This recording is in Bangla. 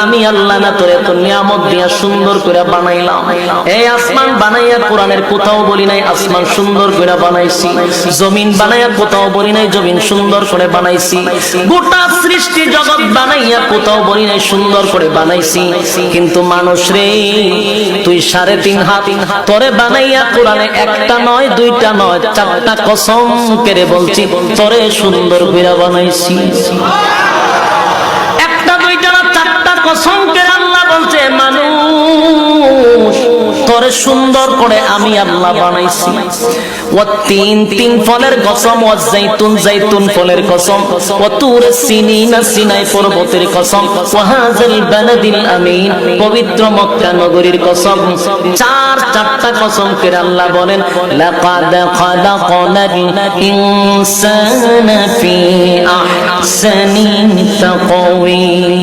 আমি আল্লাহ না তোরে তোর নিয়ামত দিয়া সুন্দর করে বানাইলাম। এই আসমান বানাইয়া কোরআনের কোথাও বলি নাই আসমান সুন্দর করে বানাইছি, জমিন বানাইয়া কোথাও বলি নাই জমিন সুন্দর করে বানাইছি, গোটা সৃষ্টি জগৎ বানাইয়া কোথাও বলি নাই সুন্দর করে বানাইছি। কিন্তু মানুষ রে, তুই 3.5 হাত তোরে বানাইয়া কোরআনে একটা নয় দুইটা নয় 4টা কসম করে বলছি তোরে সুন্দর করে বানাইছি। কসম করে আল্লাহ বলছে মানুষ তোরে সুন্দর করে আমি আল্লাহ বানাইছি। ও তিন ফলের কসম, ও জাইতুন ফলের কসম, ও তুর সিনিনা সিনাই পর্বতের কসম, ও হাযাল বালাদিল আমিন পবিত্র মক্কা নগরীর কসম। চারটা কসম করে আল্লাহ বলেন লাকাদ খালাকনাল ইনসানা ফি আহসানি তাকওয়িম।